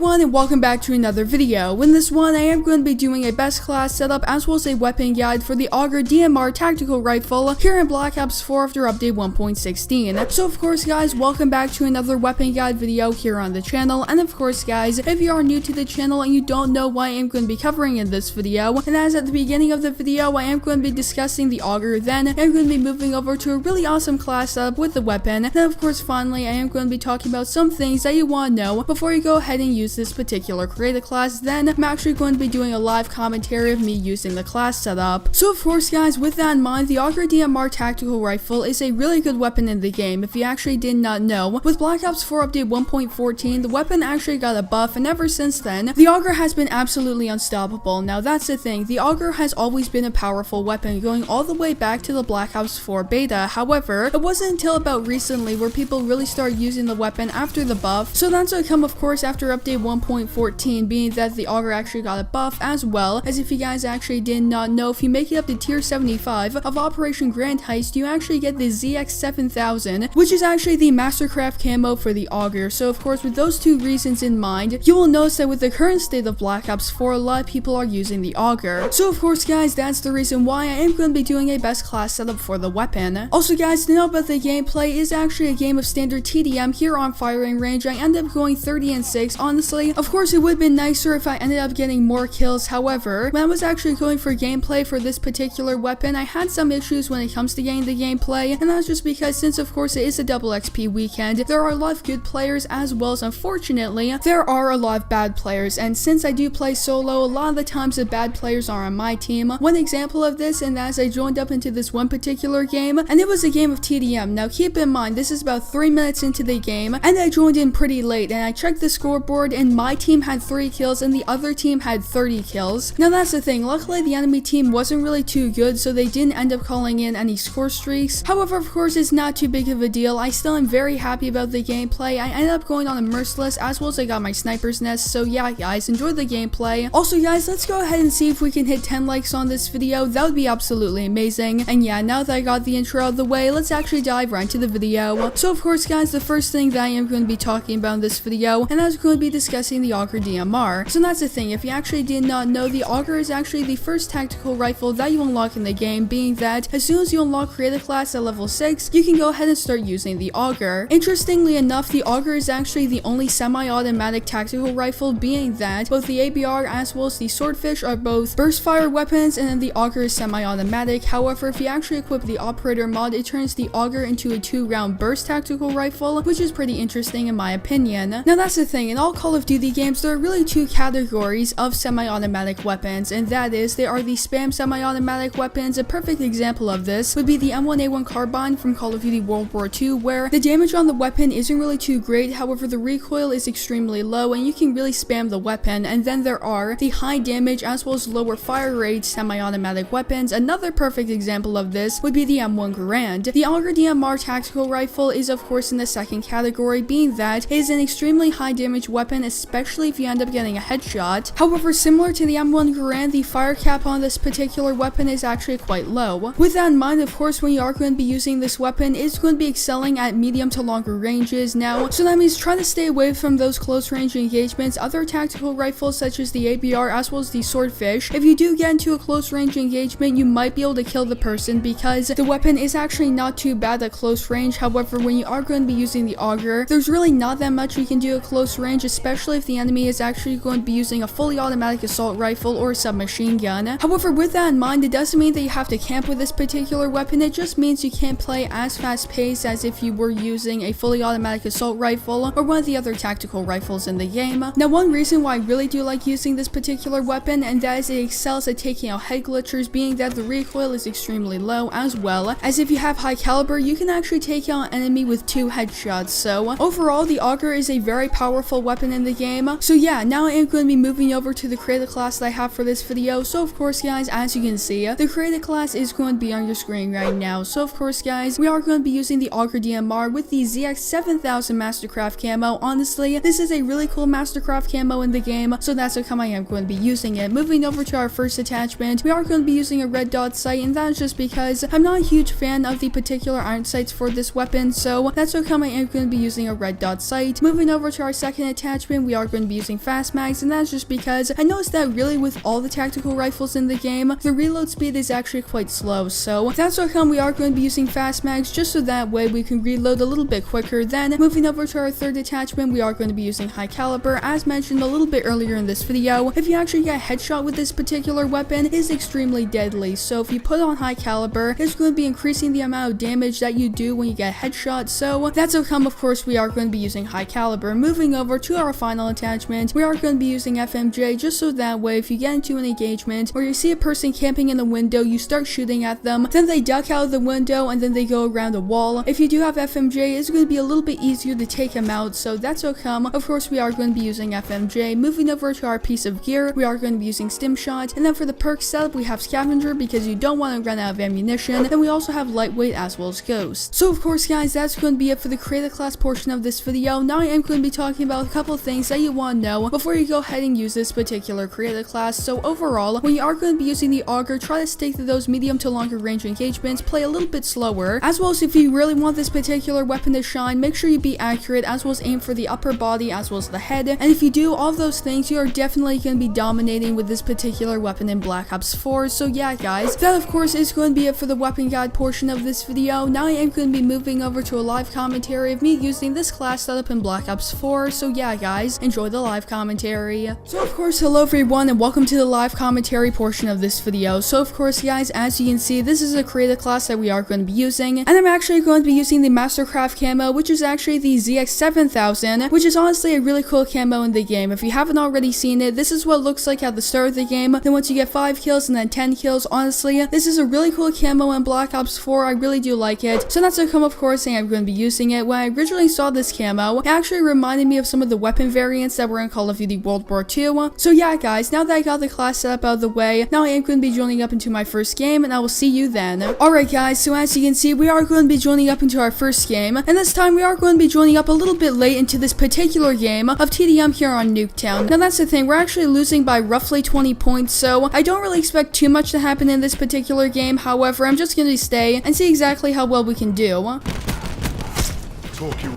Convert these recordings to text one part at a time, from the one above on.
everyone, and welcome back to another video. In this one, I am going to be doing a best class setup as well as a weapon guide for the Auger DMR tactical rifle here in Black Ops 4 after update 1.16. So of course guys, welcome back to another weapon guide video here on the channel. And of course guys, if you are new to the channel and you don't know what I am going to be covering in this video, and as at the beginning of the video, I am going to be discussing the Auger, then I'm going to be moving over to a really awesome class setup with the weapon. Then of course finally, I am going to be talking about some things that you want to know before you go ahead and use this particular creator class. Then I'm actually going to be doing a live commentary of me using the class setup. So of course guys, with that in mind, the Auger DMR tactical rifle is a really good weapon in the game. If you actually did not know, with Black Ops 4 update 1.14, the weapon actually got a buff, and ever since then, the Auger has been absolutely unstoppable. Now that's the thing, the Auger has always been a powerful weapon going all the way back to the Black Ops 4 beta. However, it wasn't until about recently where people really started using the weapon after the buff. So that's what come of course after update 1.14, being that the Auger actually got a buff, as well as if you guys actually did not know, if you make it up to tier 75 of Operation Grand Heist, you actually get the ZX7000, which is actually the Mastercraft camo for the Auger. So of course with those two reasons in mind, you will notice that with the current state of Black Ops 4, a lot of people are using the Auger. So of course guys, that's the reason why I am going to be doing a best class setup for the weapon. Also guys, to know about the gameplay, is actually a game of standard TDM here on firing range. I ended up going 30-6. Honestly, of course it would have been nicer if I ended up getting more kills. However, when I was actually going for gameplay for this particular weapon, I had some issues when it comes to getting the gameplay, and that's just because since of course it is a double XP weekend, there are a lot of good players as well as unfortunately there are a lot of bad players. And since I do play solo, a lot of the times the bad players are on my team. One example of this, and as I joined up into this one particular game, and it was a game of TDM. Now keep in mind, this is about 3 minutes into the game, and I joined in pretty late, and I checked the scoreboard and my team had 3 kills and the other team had 30 kills. Now that's the thing, luckily the enemy team wasn't really too good, so they didn't end up calling in any score streaks. However, of course it's not too big of a deal. I still am very happy about the gameplay. I ended up going on a merciless as well as I got my sniper's nest. So yeah guys, enjoy the gameplay. Also guys, let's go ahead and see if we can hit 10 likes on this video. That would be absolutely amazing. And yeah, now that I got the intro out of the way, let's actually dive right into the video. So of course guys, the first thing that I am going to be talking about in this video, and that's going to be discussing the Auger DMR. So that's the thing, if you actually did not know, the Auger is actually the first tactical rifle that you unlock in the game, being that as soon as you unlock creator class at level 6, you can go ahead and start using the Auger. Interestingly enough, the Auger is actually the only semi-automatic tactical rifle, being that both the ABR as well as the Swordfish are both burst fire weapons, and then the Auger is semi-automatic. However, if you actually equip the operator mod, it turns the Auger into a 2-round burst tactical rifle, which is pretty interesting in my opinion. Now that's the thing, in all Call of Duty games there are really 2 categories of semi-automatic weapons, and that is, they are the spam semi-automatic weapons. A perfect example of this would be the M1A1 carbine from Call of Duty World War II, where the damage on the weapon isn't really too great, however the recoil is extremely low and you can really spam the weapon. And then there are the high damage as well as lower fire rate semi-automatic weapons. Another perfect example of this would be the M1 Garand. The Auger DMR tactical rifle is of course in the second category, being that it is an extremely high damage weapon, especially if you end up getting a headshot. However, similar to the M1 Garand, the fire cap on this particular weapon is actually quite low. With that in mind, of course, when you are going to be using this weapon, it's going to be excelling at medium to longer ranges now, so that means try to stay away from those close range engagements. Other tactical rifles such as the ABR as well as the Swordfish, if you do get into a close range engagement, you might be able to kill the person because the weapon is actually not too bad at close range. However, when you are going to be using the Auger, there's really not that much you can do at close range, especially if the enemy is actually going to be using a fully automatic assault rifle or submachine gun. However, with that in mind, it doesn't mean that you have to camp with this particular weapon. It just means you can't play as fast paced as if you were using a fully automatic assault rifle or one of the other tactical rifles in the game. Now one reason why I really do like using this particular weapon, and that is it excels at taking out head glitchers, being that the recoil is extremely low, as well as if you have high caliber, you can actually take out an enemy with 2 headshots. So overall, the Auger is a very powerful weapon in the game. So yeah, now I am going to be moving over to the creator class that I have for this video. So of course guys, as you can see, the creator class is going to be on your screen right now. So of course guys, we are going to be using the Auger DMR with the ZX7000 Mastercraft camo. Honestly, this is a really cool Mastercraft camo in the game, so that's how come I am going to be using it. Moving over to our first attachment, we are going to be using a red dot sight, and that is just because I'm not a huge fan of the particular iron sights for this weapon, so that's how come I am going to be using a red dot sight. Moving over to our second attachment, attachment, we are going to be using fast mags, and that's just because I noticed that really with all the tactical rifles in the game, the reload speed is actually quite slow, so that's how come we are going to be using fast mags, just so that way we can reload a little bit quicker. Then moving over to our third attachment, we are going to be using high caliber. As mentioned a little bit earlier in this video, if you actually get a headshot with this particular weapon, it is extremely deadly. So if you put on high caliber, it's going to be increasing the amount of damage that you do when you get a headshot, so that's how come of course we are going to be using high caliber. Moving over to our final attachment, we are going to be using FMJ, just so that way if you get into an engagement or you see a person camping in the window, you start shooting at them, then they duck out of the window and then they go around a wall. If you do have FMJ, it's going to be a little bit easier to take them out, so that's how come of course we are going to be using FMJ. Moving over to our piece of gear, we are going to be using stim shot, and then for the perk setup we have scavenger because you don't want to run out of ammunition. Then we also have lightweight as well as ghost. So of course guys, that's going to be it for the creator class portion of this video. Now I am going to be talking about a couple things that you want to know before you go ahead and use this particular creator class. So overall, when you are going to be using the auger, try to stick to those medium to longer range engagements, play a little bit slower, as well as if you really want this particular weapon to shine, make sure you be accurate, as well as aim for the upper body as well as the head. And if you do all of those things, you are definitely going to be dominating with this particular weapon in Black Ops 4. So yeah guys, that of course is going to be it for the weapon guide portion of this video. Now I am going to be moving over to a live commentary of me using this class setup in Black Ops 4. So yeah guys, enjoy the live commentary. So of course, hello everyone and welcome to the live commentary portion of this video. So of course guys, as you can see, this is a creator class that we are going to be using, and I'm actually going to be using the Mastercraft camo, which is actually the ZX7000, which is honestly a really cool camo in the game. If you haven't already seen it, this is what it looks like at the start of the game. Then once you get 5 kills and then 10 kills, honestly, this is a really cool camo in Black Ops 4. I really do like it. So that's how come of course I'm going to be using it. When I originally saw this camo, it actually reminded me of some of the weapon variants that were in Call of Duty World War II. So yeah guys, now that I got the class set up out of the way, now I am going to be joining up into my first game, and I will see you then. Alright guys, so as you can see, we are going to be joining up into our first game, and this time we are going to be joining up a little bit late into this particular game of TDM here on Nuketown. Now that's the thing, we're actually losing by roughly 20 points, so I don't really expect too much to happen in this particular game. However, I'm just going to stay and see exactly how well we can do.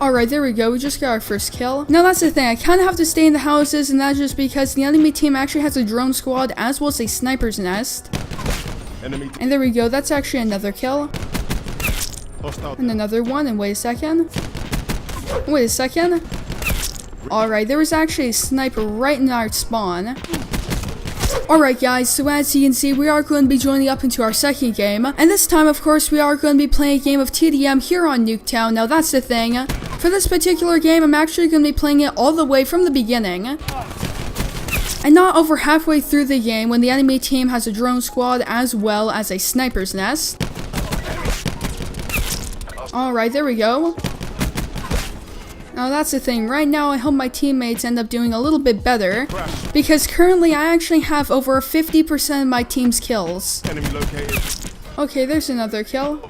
Alright, there we go, we just got our first kill. Now that's the thing, I kind of have to stay in the houses, and that's just because the enemy team actually has a drone squad as well as a sniper's nest. And there we go, that's actually another kill. And another one, and wait a second. Alright, there was actually a sniper right in our spawn. Alright guys, so as you can see, we are going to be joining up into our second game, and this time of course we are going to be playing a game of TDM here on Nuketown. Now that's the thing, for this particular game I'm actually going to be playing it all the way from the beginning, and not over halfway through the game when the enemy team has a drone squad as well as a sniper's nest. Alright, there we go. Now that's the thing, right now I hope my teammates end up doing a little bit better, because currently I actually have over 50% of my team's kills. Enemy located. Okay, there's another kill.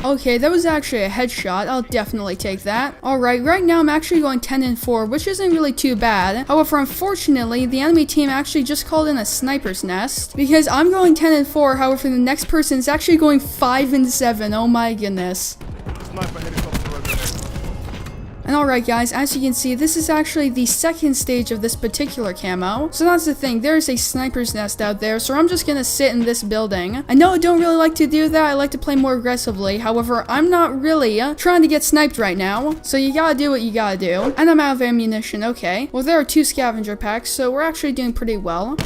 Okay, that was actually a headshot. I'll definitely take that. Alright, right now I'm actually going 10-4, which isn't really too bad. However, unfortunately, the enemy team actually just called in a sniper's nest, because I'm going 10-4, however, the next person is actually going 5-7. Oh my goodness. Sniper helicopter over there. And alright guys, as you can see, this is actually the second stage of this particular camo. So that's the thing, there's a sniper's nest out there, so I'm just gonna sit in this building. I know I don't really like to do that, I like to play more aggressively. However, I'm not really trying to get sniped right now. So you gotta do what you gotta do. And I'm out of ammunition, okay. Well, there are 2 scavenger packs, so we're actually doing pretty well.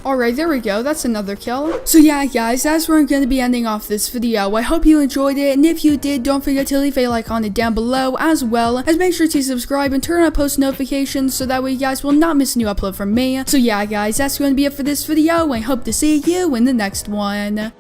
Alright, there we go, that's another kill. So yeah guys, that's where I'm going to be ending off this video. I hope you enjoyed it, and if you did, don't forget to leave a like on it down below, as well as make sure to subscribe and turn on post notifications so that way you guys will not miss a new upload from me. So yeah guys, that's going to be it for this video. I hope to see you in the next one.